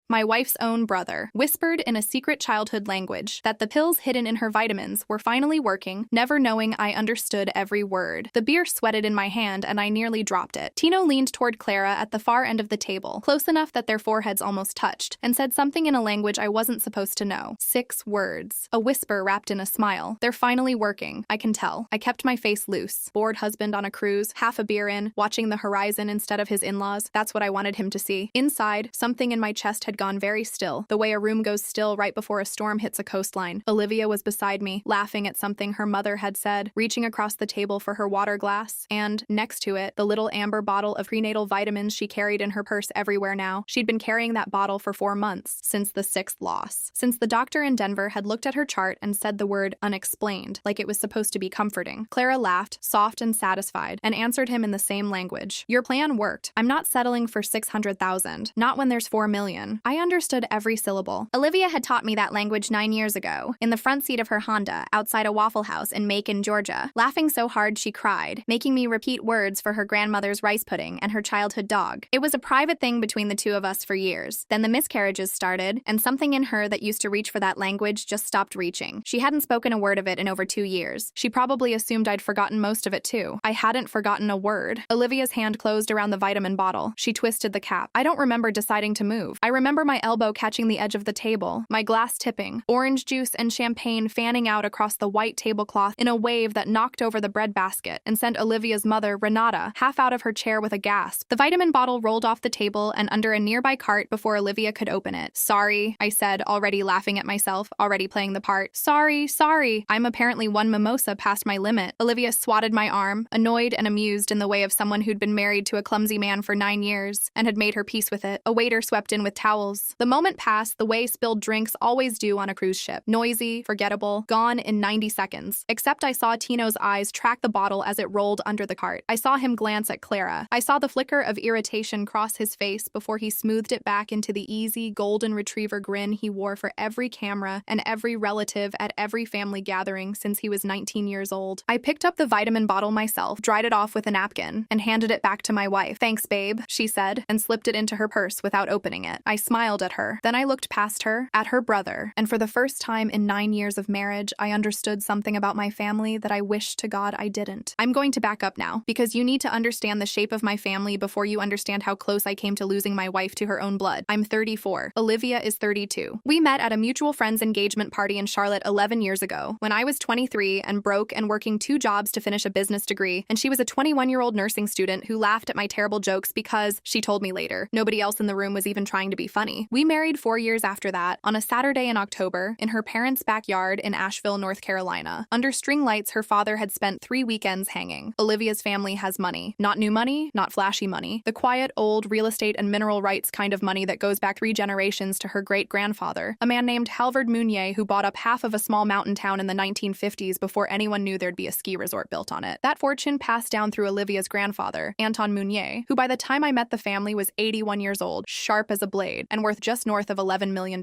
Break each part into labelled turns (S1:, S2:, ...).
S1: my wife's own brother, whispered in a secret childhood language that the pills hidden in her vitamins were finally working, never knowing I understood every word. The beer sweated in my hand and I nearly dropped it. Tino leaned toward Clara at the far end of the table, close enough that their foreheads almost touched, and said something in a language I wasn't supposed to know. 6 words. A whisper wrapped in a smile. They're finally working, I can tell. I kept my face loose. Bored husband on a cruise, half a beer in, watching the horizon instead of his in-laws. That's what I wanted him to see. Inside, something in my chest had gone very still, the way a room goes still right before a storm hits a coastline. Olivia was beside me, laughing at something her mother had said, reaching across the table for her water glass, and, next to it, the little amber bottle of prenatal vitamins she carried in her purse everywhere now. She'd been carrying that bottle for 4 months, since the 6th loss. Since the doctor in Denver had looked at her chart and said the word unexplained, like it was supposed to be comforting. Clara laughed, soft and satisfied, and answered him in the same language. Your plan worked. I'm not settling for 600,000. Not when there's 4 million. I understood every syllable. Olivia had taught me that language 9 years ago, in the front seat of her Honda, outside a Waffle House in Macon, Georgia, laughing so hard she cried, making me repeat words for her grandmother's rice pudding and her childhood dog. It was a private thing between the two of us for years. Then the miscarriages started, and something in her that used to reach for that language just stopped reaching. She hadn't spoken a word of it in over 2 years. She probably assumed I'd forgotten most of it too. I hadn't forgotten a word. Olivia's hand closed around the vitamin bottle. She twisted the cap. I don't remember deciding to move. I remember my elbow catching the edge of the table, my glass tipping, orange juice and champagne fanning out across the white tablecloth in a wave that knocked over the bread basket and sent Olivia's mother, Renata, half out of her chair with a gasp. The vitamin bottle rolled off the table and under a nearby cart before Olivia could open it. Sorry, I said, already laughing at myself, already playing the part. Sorry. I'm apparently one mimosa past my limit. Olivia swatted my arm, annoyed and amused in the way of someone who'd been married to a clumsy man for 9 years and had made her peace with it. A waiter swept in with towels. The moment passed the way spilled drinks always do on a cruise ship. Noisy, forgettable, gone in 90 seconds. Except I saw Tino's eyes track the bottle as it rolled under the cart. I saw him glance at Clara. I saw the flicker of irritation cross his face before he smoothed it back into the easy, golden retriever grin he wore for every camera and every relative at every family gathering since he was 19 years old. I picked up the vitamin bottle myself, dried it off with a napkin, and handed it back to my wife. Thanks, babe, she said, and slipped it into her purse without opening it. I smiled at her. Then I looked past her, at her brother, and for the first time in 9 years of marriage, I understood something about my family that I wish to God I didn't. I'm going to back up now, because you need to understand the shape of my family before you understand how close I came to losing my wife to her own blood. I'm 34. Olivia is 32. We met at a mutual friend's engagement party in Charlotte 11 years ago, when I was 23 and broke and working 2 jobs to finish a business degree, and she was a 21-year-old nursing student who laughed at my terrible jokes because, she told me later, nobody else in the room was even trying to be funny. We married 4 years after that, on a Saturday in October, in her parents' backyard in Asheville, North Carolina. Under string lights her father had spent 3 weekends hanging. Olivia's family has money. Not new money, not flashy money. The quiet, old, real estate and mineral rights kind of money that goes back 3 generations to her great-grandfather, a man named Halvard Meunier who bought up half of a small mountain town in the 1950s before anyone knew there'd be a ski resort built on it. That fortune passed down through Olivia's grandfather, Anton Meunier, who by the time I met the family was 81 years old, sharp as a blade, and worth just north of $11 million.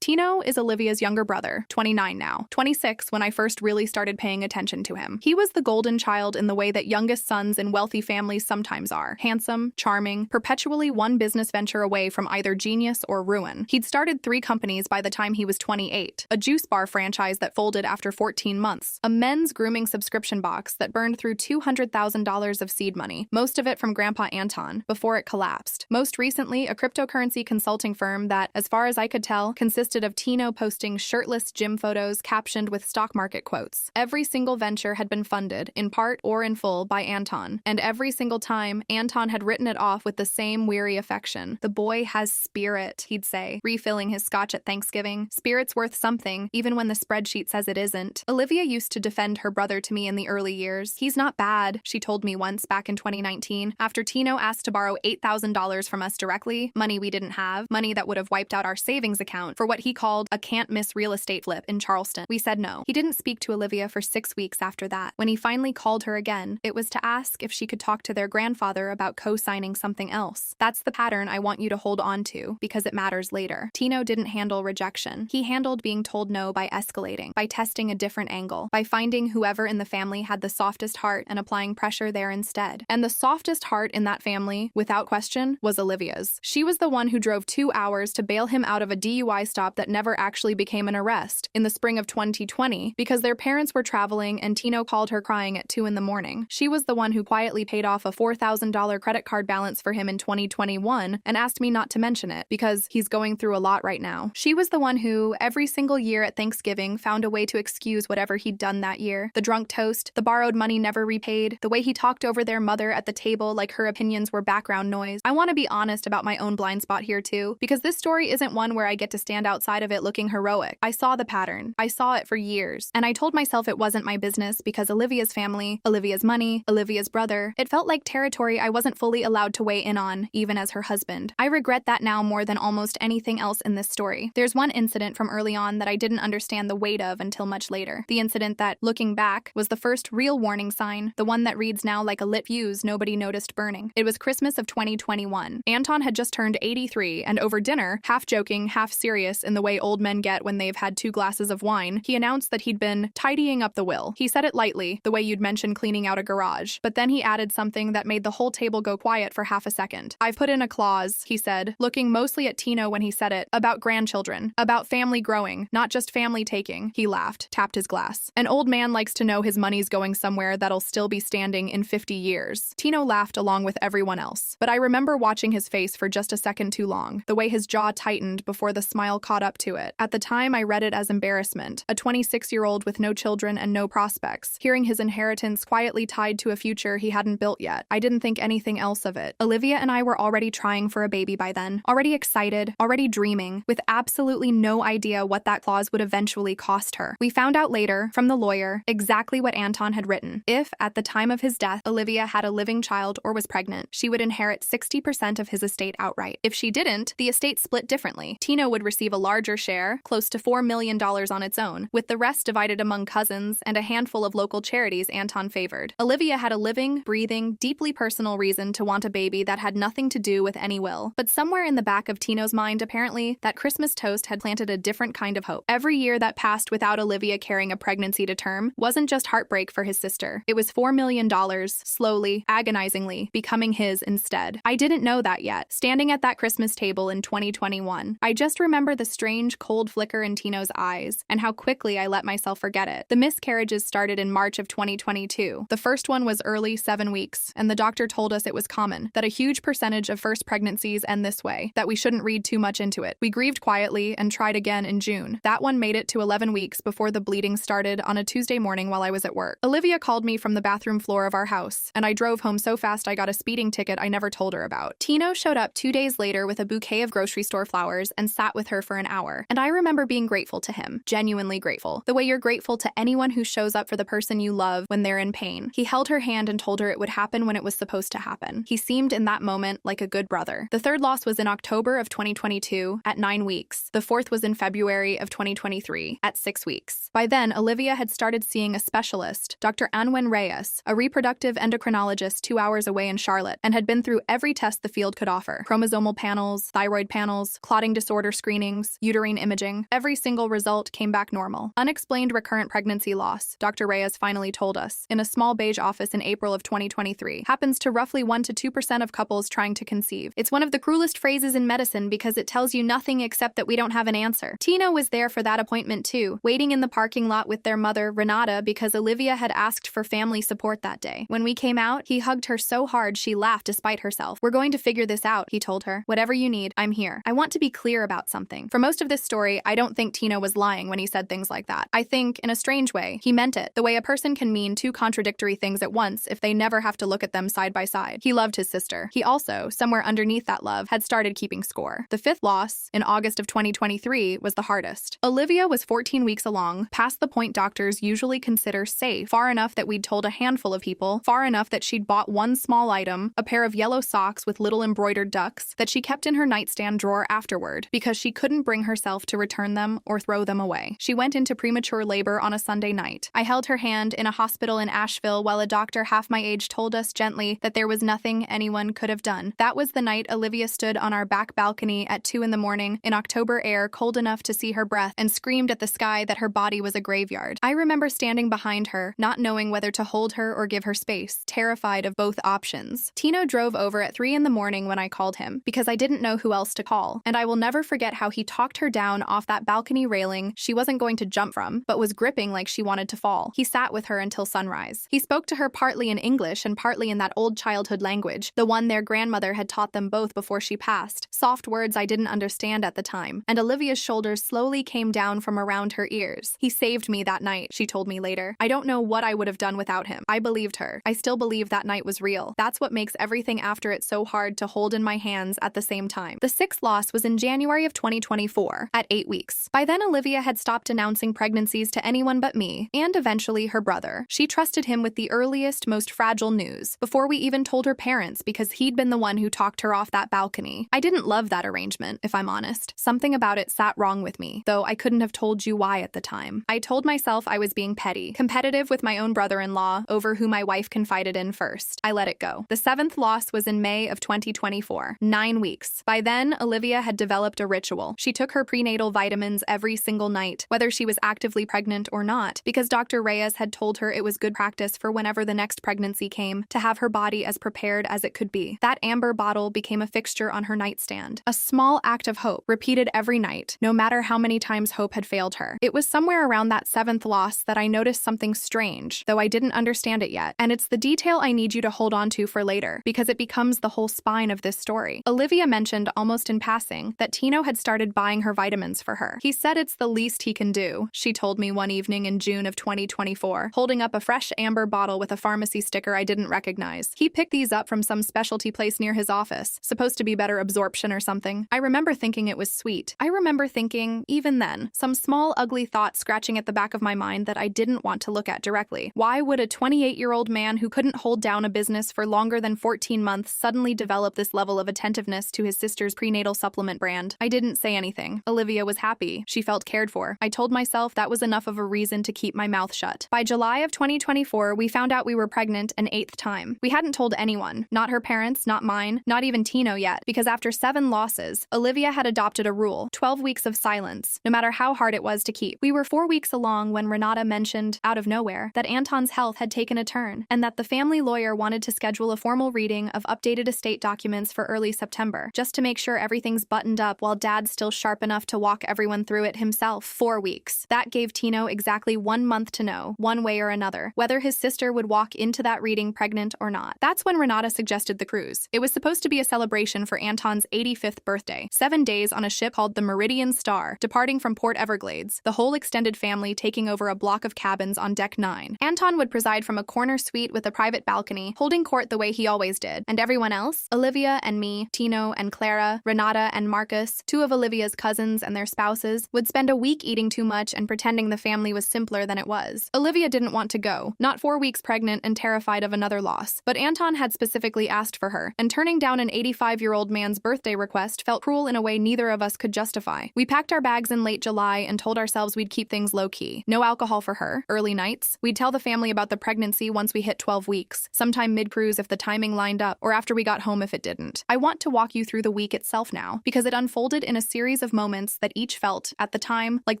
S1: Tino is Olivia's younger brother, 29 now, 26 when I first really started paying attention to him. He was the golden child in the way that youngest sons in wealthy families sometimes are. Handsome, charming, perpetually one business venture away from either genius or ruin. He'd started 3 companies by the time he was 28. A juice bar franchise that folded after 14 months. A men's grooming subscription box that burned through $200,000 of seed money, most of it from Grandpa Anton, before it collapsed. Most recently, a cryptocurrency consulting firm that, as far as I could tell, consisted of Tino posting shirtless gym photos captioned with stock market quotes. Every single venture had been funded, in part or in full, by Anton, and every single time, Anton had written it off with the same weary affection. The boy has spirit, he'd say, refilling his scotch at Thanksgiving. Spirit's worth something, even when the spreadsheet says it isn't. Olivia used to defend her brother to me in the early years. He's not bad, she told me once back in 2019, after Tino asked to borrow $8,000 from us directly, money we didn't have, money that would have wiped out our savings account, for what he called a can't-miss real estate flip in Charleston. We said no. He didn't speak to Olivia for 6 weeks after that. When he finally called her again, it was to ask if she could talk to their grandfather about co-signing something else. That's the pattern I want you to hold on to, because it matters later. Tino didn't handle rejection. He handled being told no by escalating, by testing a different angle, by finding whoever in the family had the softest heart and applying pressure there instead. And the softest heart in that family, without question, was Olivia's. She was the one who drove 2 hours to bail him out of a DUI stop that never actually became an arrest in the spring of 2020 because their parents were traveling and Tino called her crying at 2 in the morning. She was the one who quietly paid off a $4,000 credit card balance for him in 2021 and asked me not to mention it because he's going through a lot right now. She was the one who, every single year at Thanksgiving, found a way to excuse whatever he'd done that year. The drunk toast, the borrowed money never repaid, the way he talked over their mother at the table like her opinions were background noise. I want to be honest about my own blind spot here too, because this story isn't one where I get to stand outside of it looking heroic. I saw the pattern. I saw it for years. And I told myself it wasn't my business because Olivia's family, Olivia's money, Olivia's brother, it felt like territory I wasn't fully allowed to weigh in on, even as her husband. I regret that now more than almost anything else in this story. There's one incident from early on that I didn't understand the weight of until much later. The incident that, looking back, was the first real warning sign, the one that reads now like a lit fuse nobody noticed burning. It was Christmas of 2021. Anton had just turned 83, and over dinner, half joking, half serious in the way old men get when they've had 2 glasses of wine, he announced that he'd been tidying up the will. He said it lightly, the way you'd mention cleaning out a garage, but then he added something that made the whole table go quiet for half a second. "I've put in a clause," he said, looking mostly at Tino when he said it, "about grandchildren, about family growing, not just family taking." He laughed, tapped his glass. "An old man likes to know his money's going somewhere that'll still be standing in 50 years. Tino laughed along with everyone else, but I remember watching his face for just a second too long, the way his jaw tightened before the smile caught up to it. At the time, I read it as embarrassment, a 26-year-old with no children and no prospects, hearing his inheritance quietly tied to a future he hadn't built yet. I didn't think anything else of it. Olivia and I were already trying for a baby by then, already excited, already dreaming, with absolutely no idea what that clause would eventually cost her. We found out later, from the lawyer, exactly what Anton had written. If, at the time of his death, Olivia had a living child or was pregnant, she would inherit 60% of his estate outright. If she didn't, the estate split differently. Tino would receive a larger share, close to $4 million on its own, with the rest divided among cousins and a handful of local charities Anton favored. Olivia had a living, breathing, deeply personal reason to want a baby that had nothing to do with any will. But somewhere in the back of Tino's mind, apparently, that Christmas toast had planted a different kind of hope. Every year that passed without Olivia carrying a pregnancy to term wasn't just heartbreak for his sister. It was $4 million, slowly, agonizingly, becoming his instead. I didn't know that yet, standing at that Christmas table in 2021. I just remember the strange, cold flicker in Tino's eyes, and how quickly I let myself forget it. The miscarriages started in March of 2022. The first one was early, 7 weeks, and the doctor told us it was common, that a huge percentage of first pregnancies end this way, that we shouldn't read too much into it. We grieved quietly and tried again in June. That one made it to 11 weeks before the bleeding started on a Tuesday morning while I was at work. Olivia called me from the bathroom floor of our house, and I drove home so fast I got a speeding ticket I never told her about. Tino showed up 2 days later with a bouquet of grocery store flowers and sat with her for an hour, and I remember being grateful to him, genuinely grateful, the way you're grateful to anyone who shows up for the person you love when they're in pain. He held her hand and told her it would happen when it was supposed to happen. He seemed in that moment like a good brother. The third loss was in October of 2022 at 9 weeks. The fourth was in February of 2023 at 6 weeks. By then, Olivia had started seeing a specialist, Dr. Anwen Reyes, a reproductive endocrinologist 2 hours away in Charlotte, and had been through every test the field could offer: chromosomal panels, thyroid panels, clotting disorder screenings, uterine imaging. Every single result came back normal. Unexplained recurrent pregnancy loss, Dr. Reyes finally told us, in a small beige office in April of 2023, happens to roughly 1 to 2% of couples trying to conceive. It's one of the cruelest phrases in medicine because it tells you nothing except that we don't have an answer. Tino was there for that appointment too, waiting in the parking lot with their mother, Renata, because Olivia had asked for family support that day. When we came out, he hugged her so hard she laughed despite herself. "We're going to figure this out," he told her. "Whatever you need, I'm here." I want to be clear about something. For most of this story, I don't think Tino was lying when he said things like that. I think, in a strange way, he meant it, the way a person can mean 2 contradictory things at once if they never have to look at them side by side. He loved his sister. He also, somewhere underneath that love, had started keeping score. The 5th loss, in August of 2023, was the hardest. Olivia was 14 weeks along, past the point doctors usually consider safe, far enough that we'd told a handful of people, far enough that she'd bought one small item, a pair of yellow socks with little embroidered ducks, that she kept in her nightstand drawer afterward, because she couldn't bring herself to return them or throw them away. She went into premature labor on a Sunday night. I held her hand in a hospital in Asheville while a doctor half my age told us gently that there was nothing anyone could have done. That was the night Olivia stood on our back balcony at 2 in the morning in October air cold enough to see her breath and screamed at the sky that her body was a graveyard. I remember standing behind her, not knowing whether to hold her or give her space, terrified of both options. Tino drove over at 3 in the morning when I called him, because I didn't know who who else to call. And I will never forget how he talked her down off that balcony railing she wasn't going to jump from, but was gripping like she wanted to fall. He sat with her until sunrise. He spoke to her partly in English and partly in that old childhood language, the one their grandmother had taught them both before she passed. Soft words I didn't understand at the time. And Olivia's shoulders slowly came down from around her ears. He saved me that night, she told me later. I don't know what I would have done without him. I believed her. I still believe that night was real. That's what makes everything after it so hard to hold in my hands at the same time. The sixth loss was in January of 2024, at 8 weeks. By then, Olivia had stopped announcing pregnancies to anyone but me, and eventually her brother. She trusted him with the earliest, most fragile news, before we even told her parents, because he'd been the one who talked her off that balcony. I didn't love that arrangement, if I'm honest. Something about it sat wrong with me, though I couldn't have told you why at the time. I told myself I was being petty, competitive with my own brother-in-law over who my wife confided in first. I let it go. The seventh loss was in May of 2024, 9 weeks. By then, Olivia had developed a ritual. She took her prenatal vitamins every single night, whether she was actively pregnant or not, because Dr. Reyes had told her it was good practice for whenever the next pregnancy came to have her body as prepared as it could be. That amber bottle became a fixture on her nightstand, a small act of hope, repeated every night, no matter how many times hope had failed her. It was somewhere around that seventh loss that I noticed something strange, though I didn't understand it yet, and it's the detail I need you to hold on to for later, because it becomes the whole spine of this story. Olivia mentioned, almost in passing, that Tino had started buying her vitamins for her. He said it's the least he can do, she told me one evening in June of 2024, holding up a fresh amber bottle with a pharmacy sticker I didn't recognize. He picked these up from some specialty place near his office, supposed to be better absorption or something. I remember thinking it was sweet. I remember thinking, even then, some small ugly thought scratching at the back of my mind that I didn't want to look at directly. Why would a 28-year-old man who couldn't hold down a business for longer than 14 months suddenly develop this level of attentiveness to his sister's prenatal supplement brand? I didn't say anything. Olivia was happy. She felt cared for. I told myself that was enough of a reason to keep my mouth shut. By July of 2024, we found out we were pregnant an 8th time. We hadn't told anyone, not her parents, not mine, not even Tino yet, because after 7 losses, Olivia had adopted a rule, 12 weeks of silence, no matter how hard it was to keep. We were 4 weeks along when Renata mentioned, out of nowhere, that Anton's health had taken a turn, and that the family lawyer wanted to schedule a formal reading of updated estate documents for early September, just to make sure everything's buttoned up while Dad's still sharp enough to walk everyone through it himself. 4 weeks. That gave Tino exactly 1 month to know, one way or another, whether his sister would walk into that reading pregnant or not. That's when Renata suggested the cruise. It was supposed to be a celebration for Anton's 85th birthday, 7 days on a ship called the Meridian Star, departing from Port Everglades, the whole extended family taking over a block of cabins on Deck 9. Anton would preside from a corner suite with a private balcony, holding court the way he always did. And everyone else, Olivia and me, Tino and Clara, Renata and Marcus, 2 of Olivia's cousins and their spouses, would spend a week eating too much and pretending the family was simpler than it was. Olivia didn't want to go, not 4 weeks pregnant and terrified of another loss, but Anton had specifically asked for her, and turning down an 85-year-old man's birthday request felt cruel in a way neither of us could justify. We packed our bags in late July and told ourselves we'd keep things low-key. No alcohol for her, early nights. We'd tell the family about the pregnancy once we hit 12 weeks, sometime mid-cruise if the timing lined up, or after we got home if it didn't. I want to walk you through the week itself now, because it unfolded in a series of moments that each felt, at the time, like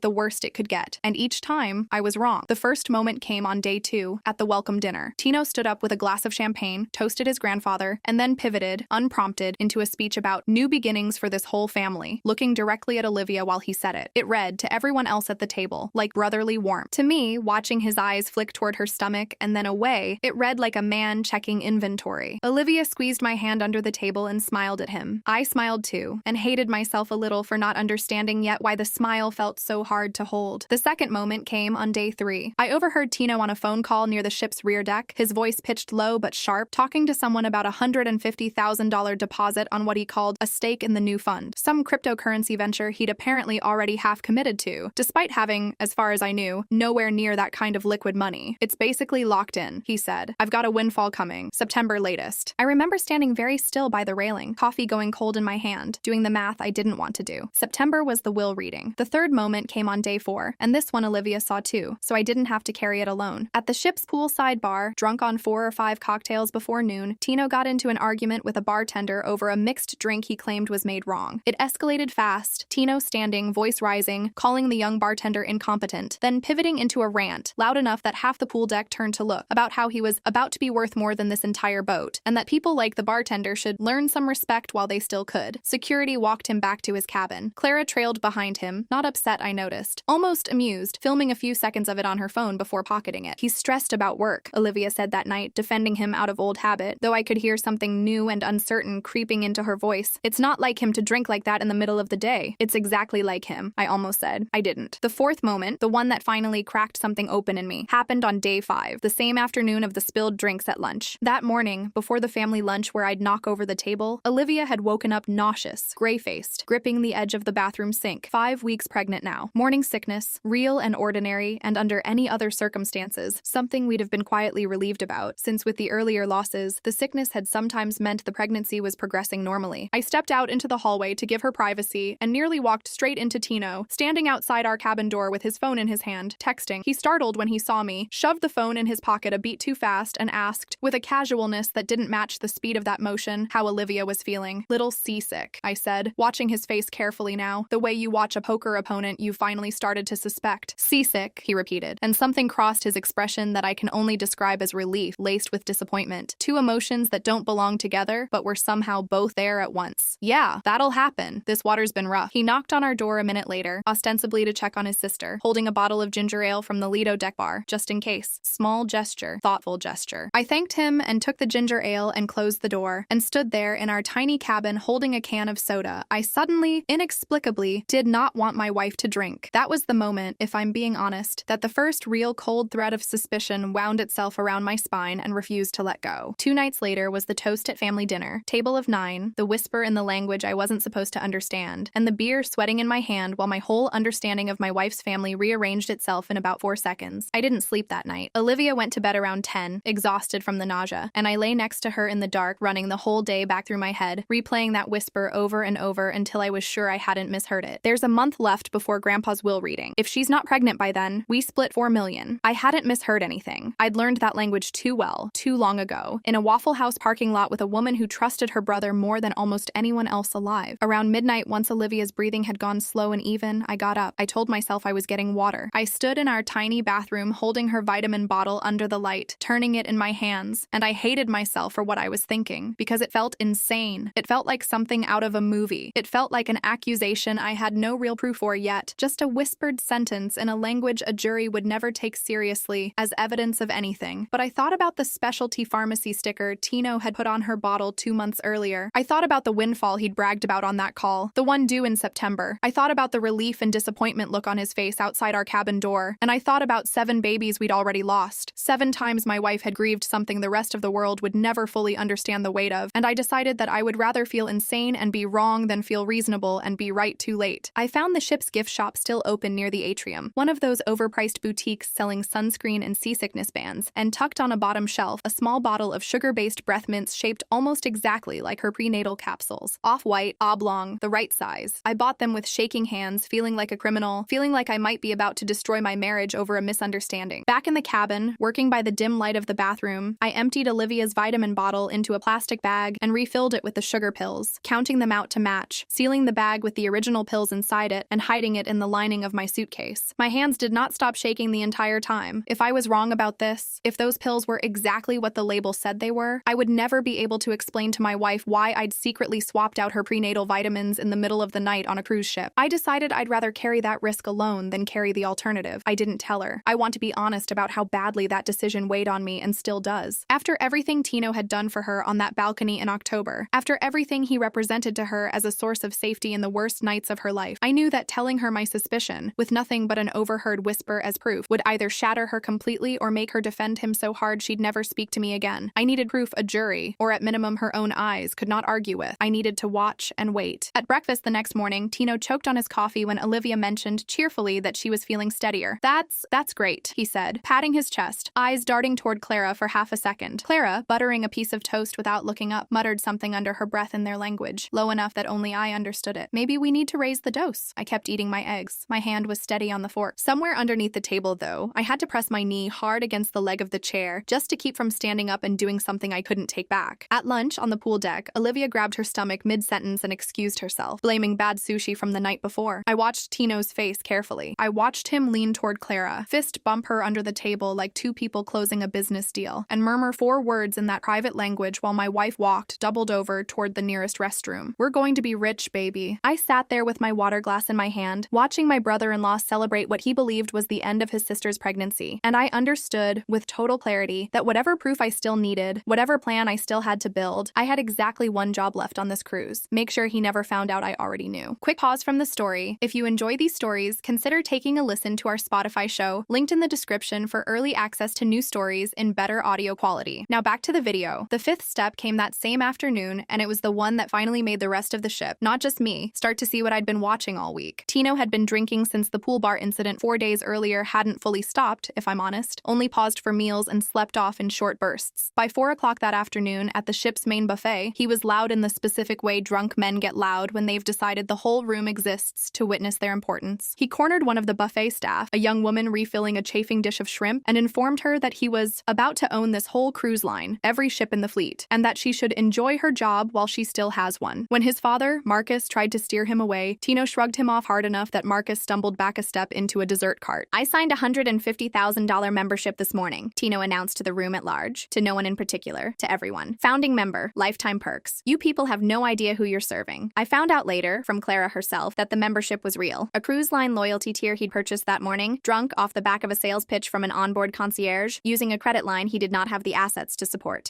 S1: the worst it could get. And each time, I was wrong. The first moment came on day 2, at the welcome dinner. Tino stood up with a glass of champagne, toasted his grandfather, and then pivoted, unprompted, into a speech about new beginnings for this whole family, looking directly at Olivia while he said it. It read, to everyone else at the table, like brotherly warmth. To me, watching his eyes flick toward her stomach and then away, it read like a man checking inventory. Olivia squeezed my hand under the table and smiled at him. I smiled too, and hated myself a little for not understanding yet why the smile felt so hard to hold. The second moment came on day 3. I overheard Tino on a phone call near the ship's rear deck, his voice pitched low but sharp, talking to someone about a $150,000 deposit on what he called a stake in the new fund, some cryptocurrency venture he'd apparently already half committed to, despite having, as far as I knew, nowhere near that kind of liquid money. It's basically locked in, he said. I've got a windfall coming, September latest. I remember standing very still by the railing, coffee going cold in my hand, doing the math I didn't want to do. September was the will reading. The third moment came on day 4, and this one Olivia saw too, so I didn't have to carry it alone. At the ship's poolside bar, drunk on 4 or 5 cocktails before noon, Tino got into an argument with a bartender over a mixed drink he claimed was made wrong. It escalated fast, Tino standing, voice rising, calling the young bartender incompetent, then pivoting into a rant, loud enough that half the pool deck turned to look, about how he was about to be worth more than this entire boat, and that people like the bartender should learn some respect while they still could. could. Security walked him back to his cabin. Clara trailed behind him, not upset, I noticed. Almost amused, filming a few seconds of it on her phone before pocketing it. He's stressed about work, Olivia said that night, defending him out of old habit, though I could hear something new and uncertain creeping into her voice. It's not like him to drink like that in the middle of the day. It's exactly like him, I almost said. I didn't. The fourth moment, the one that finally cracked something open in me, happened on day 5, the same afternoon of the spilled drinks at lunch. That morning, before the family lunch where I'd knock over the table, Olivia had woken up nauseous, gray-faced, gripping the edge of the bathroom sink. 5 weeks pregnant now. Morning sickness, real and ordinary, and under any other circumstances, something we'd have been quietly relieved about, since with the earlier losses, the sickness had sometimes meant the pregnancy was progressing normally. I stepped out into the hallway to give her privacy and nearly walked straight into Tino, standing outside our cabin door with his phone in his hand, texting. He startled when he saw me, shoved the phone in his pocket a beat too fast, and asked, with a casualness that didn't match the speed of that motion, how Olivia was feeling. Little seasick, I said, watching his face carefully now, the way you watch a poker opponent you finally started to suspect. Seasick, he repeated, and something crossed his expression that I can only describe as relief, laced with disappointment. Two emotions that don't belong together, but were somehow both there at once. Yeah, that'll happen. This water's been rough. He knocked on our door a minute later, ostensibly to check on his sister, holding a bottle of ginger ale from the Lido deck bar, just in case. Small gesture, thoughtful gesture. I thanked him and took the ginger ale and closed the door, and stood there in our tiny cabin holding a can of soda. I suddenly, inexplicably, did not want my wife to drink. That was the moment, if I'm being honest, that the first real cold thread of suspicion wound itself around my spine and refused to let go. 2 nights later was the toast at family dinner, table of 9, the whisper in the language I wasn't supposed to understand, and the beer sweating in my hand while my whole understanding of my wife's family rearranged itself in about 4 seconds. I didn't sleep that night. Olivia went to bed around 10, exhausted from the nausea, and I lay next to her in the dark, running the whole day back through my head, replaying that whisper over and over until I was sure I hadn't misheard it. There's a month left before Grandpa's will reading. If she's not pregnant by then, we split $4 million. I hadn't misheard anything. I'd learned that language too well, too long ago, in a Waffle House parking lot with a woman who trusted her brother more than almost anyone else alive. Around midnight, once Olivia's breathing had gone slow and even, I got up. I told myself I was getting water. I stood in our tiny bathroom holding her vitamin bottle under the light, turning it in my hands, and I hated myself for what I was thinking, because it felt insane. It felt like something out of a movie. It felt like an accusation I had no real proof for yet, just a whispered sentence in a language a jury would never take seriously as evidence of anything. But I thought about the specialty pharmacy sticker Tino had put on her bottle 2 months earlier. I thought about the windfall he'd bragged about on that call, the one due in September. I thought about the relief and disappointment look on his face outside our cabin door, and I thought about 7 babies we'd already lost. 7 times my wife had grieved something the rest of the world would never fully understand the weight of, and I decided that I would rather feel insane and be wrong than feel reasonable and be right too late. I found the ship's gift shop still open near the atrium, one of those overpriced boutiques selling sunscreen and seasickness bands, and tucked on a bottom shelf a small bottle of sugar-based breath mints shaped almost exactly like her prenatal capsules. Off-white, oblong, the right size. I bought them with shaking hands, feeling like a criminal, feeling like I might be about to destroy my marriage over a misunderstanding. Back in the cabin, working by the dim light of the bathroom, I emptied Olivia's vitamin bottle into a plastic bag and refilled it with the sugar pills, counting them out to match, sealing the bag with the original pills inside it, and hiding it in the lining of my suitcase. My hands did not stop shaking the entire time. If I was wrong about this, if those pills were exactly what the label said they were, I would never be able to explain to my wife why I'd secretly swapped out her prenatal vitamins in the middle of the night on a cruise ship. I decided I'd rather carry that risk alone than carry the alternative. I didn't tell her. I want to be honest about how badly that decision weighed on me and still does. After everything Tino had done for her on that balcony in October, after everything he represented to her as a source of safety in the worst nights of her life, I knew that telling her my suspicion, with nothing but an overheard whisper as proof, would either shatter her completely or make her defend him so hard she'd never speak to me again. I needed proof a jury, or at minimum her own eyes, could not argue with. I needed to watch and wait. At breakfast the next morning, Tino choked on his coffee when Olivia mentioned cheerfully that she was feeling steadier. That's great, he said, patting his chest, eyes darting toward Clara for half a second. Clara, buttering a piece of toast without looking up, muttered something under her breath in their language, low enough that only I understood it. Maybe we need to raise the dose. I kept eating my eggs. My hand was steady on the fork. Somewhere underneath the table, though, I had to press my knee hard against the leg of the chair just to keep from standing up and doing something I couldn't take back. At lunch, on the pool deck, Olivia grabbed her stomach mid-sentence and excused herself, blaming bad sushi from the night before. I watched Tino's face carefully. I watched him lean toward Clara, fist bump her under the table like two people closing a business deal, and murmur 4 words in that private language while my wife walked, doubled over, toward the nearest guest restroom. We're going to be rich, baby. I sat there with my water glass in my hand, watching my brother-in-law celebrate what he believed was the end of his sister's pregnancy, and I understood with total clarity that whatever proof I still needed, whatever plan I still had to build, I had exactly one job left on this cruise: make sure he never found out I already knew. Quick pause from the story. If you enjoy these stories, consider taking a listen to our Spotify show, linked in the description, for early access to new stories in better audio quality. Now back to the video. The fifth step came that same afternoon, and it was the one that finally made the rest of the ship, not just me, start to see what I'd been watching all week. Tino had been drinking since the pool bar incident 4 days earlier hadn't fully stopped, if I'm honest, only paused for meals and slept off in short bursts. By 4 o'clock that afternoon, at the ship's main buffet, he was loud in the specific way drunk men get loud when they've decided the whole room exists to witness their importance. He cornered one of the buffet staff, a young woman refilling a chafing dish of shrimp, and informed her that he was about to own this whole cruise line, every ship in the fleet, and that she should enjoy her job while she still has one. When his father, Marcus, tried to steer him away, Tino shrugged him off hard enough that Marcus stumbled back a step into a dessert cart. "I signed a $150,000 membership this morning," Tino announced to the room at large, to no one in particular, to everyone. "Founding member, lifetime perks. You people have no idea who you're serving." I found out later, from Clara herself, that the membership was real. A cruise line loyalty tier he'd purchased that morning, drunk off the back of a sales pitch from an onboard concierge, using a credit line he did not have the assets to support.